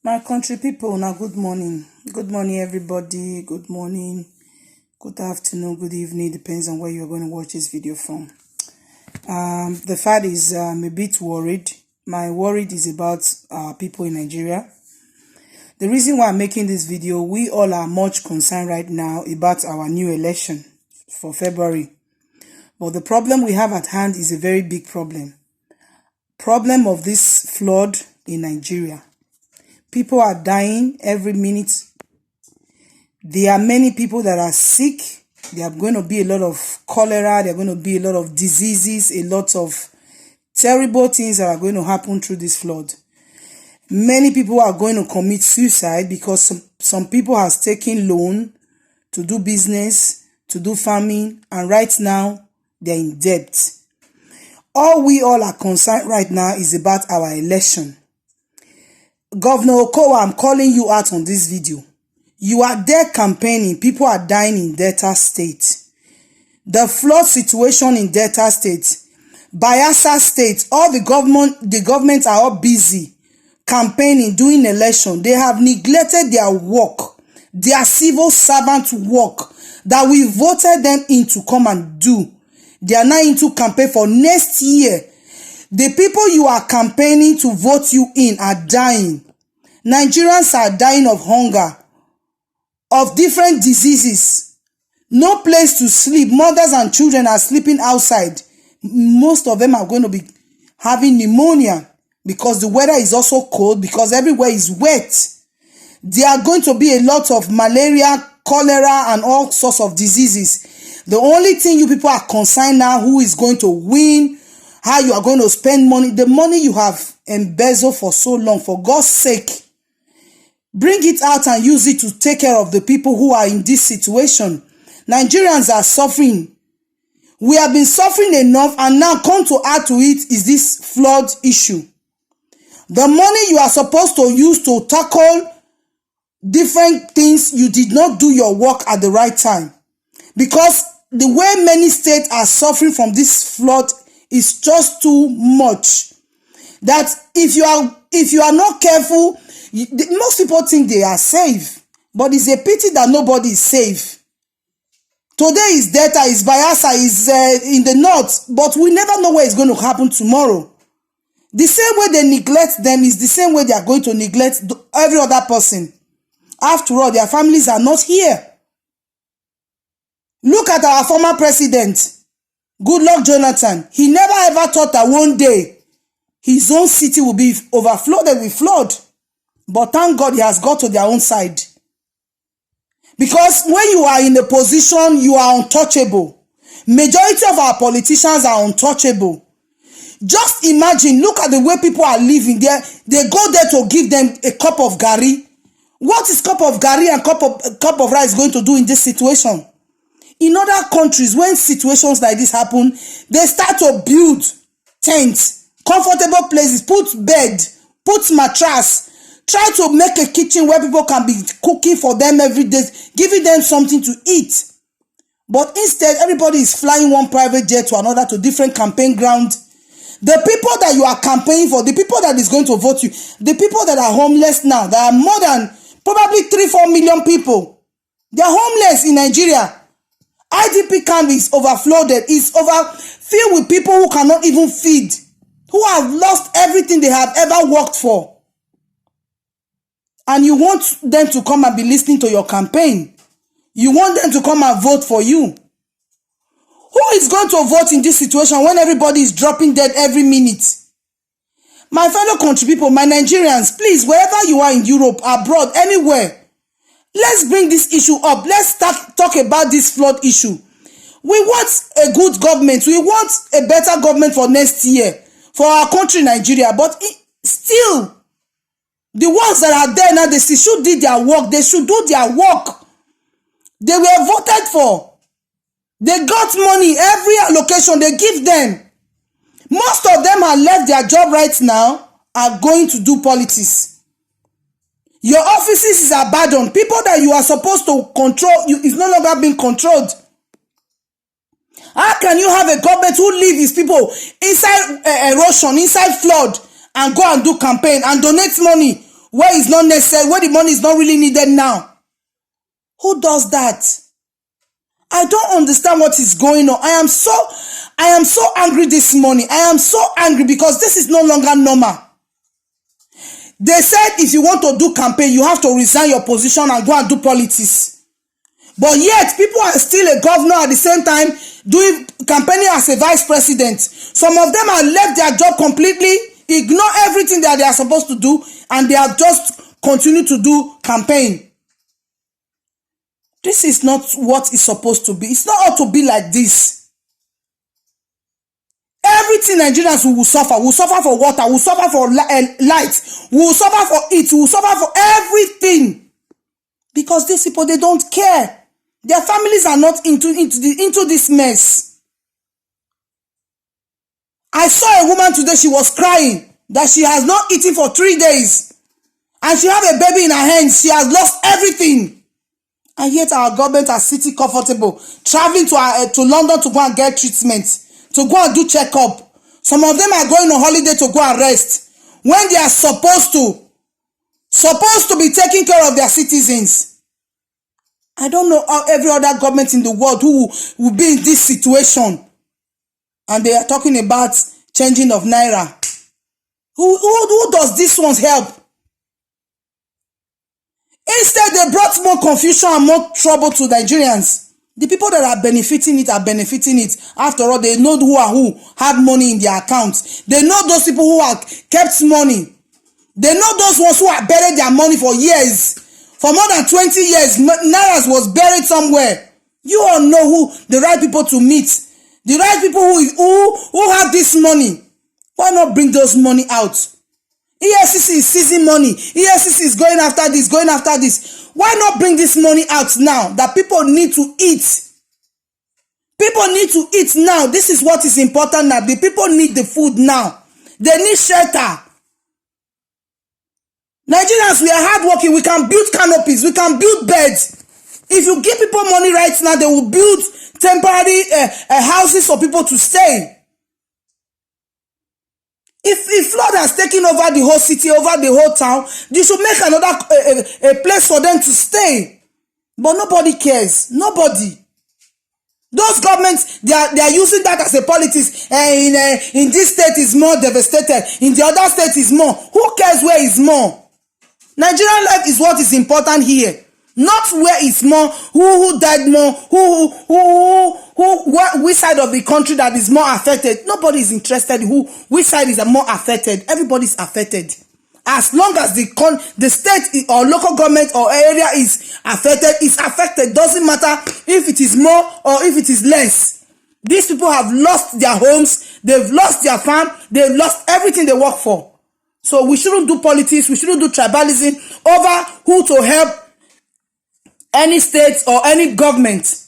My country people, now good morning. Good morning, everybody. Good morning, good afternoon, good evening. Depends on where you're going to watch this video from. The fact is, I'm a bit worried. My worry is about people in Nigeria. The reason why I'm making this video, we all are much concerned right now about our new election for February. But the problem we have at hand is a very big problem. Problem of this flood in Nigeria. People are dying every minute. There are many people that are sick. There are going to be a lot of cholera. There are going to be a lot of diseases, a lot of terrible things that are going to happen through this flood. Many people are going to commit suicide because some people have taken loan to do business, to do farming, and right now they're in debt. All we all are concerned right now is about our election. Governor Okowa, I'm calling you out on this video. You are there campaigning. People are dying in Delta State. The flood situation in Delta State, Bayelsa State, all the government are all busy campaigning, doing election. They have neglected their work, their civil servant work that we voted them in to come and do. They are now into campaign for next year. The people you are campaigning to vote you in are dying. Nigerians are dying of hunger, of different diseases. No place to sleep. Mothers and children are sleeping outside. Most of them are going to be having pneumonia because the weather is also cold, because everywhere is wet. There are going to be a lot of malaria, cholera, and all sorts of diseases. The only thing you people are concerned now, who is going to win, how you are going to spend money, the money you have embezzled for so long, for God's sake, bring it out and use it to take care of the people who are in this situation. Nigerians are suffering. We have been suffering enough, and now come to add to it is this flood issue. The money you are supposed to use to tackle different things, you did not do your work at the right time. Because the way many states are suffering from this flood is just too much. That if you are not careful, most people think they are safe, but it's a pity that nobody is safe. Today is Delta, is Bayelsa, is in the north, but we never know what is going to happen tomorrow. The same way they neglect them is the same way they are going to neglect every other person. After all, their families are not here. Look at our former president, Goodluck Jonathan. He never ever thought that one day his own city will be overflowed with flood. But thank God he has got to their own side. Because when you are in a position, you are untouchable. Majority of our politicians are untouchable. Just imagine, look at the way people are living there. They go there to give them a cup of garri. What is cup of garri and cup of rice going to do in this situation? In other countries, when situations like this happen, they start to build tents, comfortable places, put bed, put mattress, try to make a kitchen where people can be cooking for them every day, giving them something to eat. But instead, everybody is flying one private jet to another, to different campaign grounds. The people that you are campaigning for, the people that is going to vote you, the people that are homeless now, there are more than probably 3-4 million people. They are homeless in Nigeria. IDP camp is overflowed. It's filled with people who cannot even feed, who have lost everything they have ever worked for. And you want them to come and be listening to your campaign. You want them to come and vote for you. Who is going to vote in this situation when everybody is dropping dead every minute? My fellow country people, my Nigerians, please, wherever you are in Europe, abroad, anywhere, let's bring this issue up. Let's talk about this flood issue. We want a good government. We want a better government for next year, for our country, Nigeria. But still, the ones that are there now, they should do their work. They should do their work. They were voted for. They got money. Every allocation they give them. Most of them have left their job right now, are going to do politics. Your offices is abandoned. People that you are supposed to control, is no longer being controlled. How can you have a government who leave his people inside erosion, inside flood, and go and do campaign and donate money where it's not necessary, where the money is not really needed now. Who does that? I don't understand what is going on. I am so angry this morning. I am so angry because this is no longer normal. They said if you want to do campaign, you have to resign your position and go and do politics. But yet, people are still a governor at the same time doing campaigning as a vice president. Some of them have left their job completely, ignore everything that they are supposed to do, and they are just continue to do campaign. This is not what it's supposed to be. It's not ought to be like this. Everything Nigerians will suffer. We'll suffer for water. We'll suffer for light. We'll suffer for it. We'll suffer for everything. Because these people, they don't care. Their families are not into this mess. I saw a woman today, she was crying that she has not eaten for 3 days. And she has a baby in her hands. She has lost everything. And yet our government are sitting comfortable, traveling to London to go and get treatment, to go and do checkup. Some of them are going on holiday to go and rest when they are supposed to be taking care of their citizens. I don't know how every other government in the world who will be in this situation. And they are talking about changing of Naira. Who does this ones help? Instead, they brought more confusion and more trouble to Nigerians. The people that are benefiting it are benefiting it. After all, they know who had money in their accounts. They know those people who have kept money. They know those ones who have buried their money for years. For more than 20 years, Naira was buried somewhere. You all know who the right people to meet. The right people who have this money. Why not bring those money out? EFCC is seizing money. EFCC is going after this, going after this. Why not bring this money out now that people need to eat? People need to eat now. This is what is important now. The people need the food now. They need shelter. Nigerians, we are hardworking. We can build canopies. We can build beds. If you give people money right now, they will build temporary houses for people to stay. If flood has taken over the whole city, over the whole town, you should make another a place for them to stay. But nobody cares. Nobody. Those governments, they are using that as a politics. In this state is more devastated. In the other state is more. Who cares where is more? Nigerian life is what is important here. Not where it's more, who died more, which side of the country that is more affected. Nobody is interested which side is more affected. Everybody's affected. As long as the state or local government or area is affected, it's affected. Doesn't matter if it is more or if it is less. These people have lost their homes, they've lost their farm, they've lost everything they work for. So we shouldn't do politics, we shouldn't do tribalism over who to help any state or any government.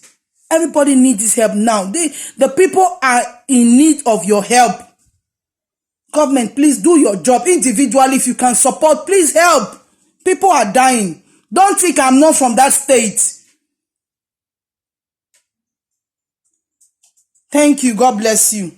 Everybody needs this help now. The people are in need of your help. Government, please do your job individually. If you can support, please help. People are dying. Don't think I'm not from that state. Thank you. God bless you.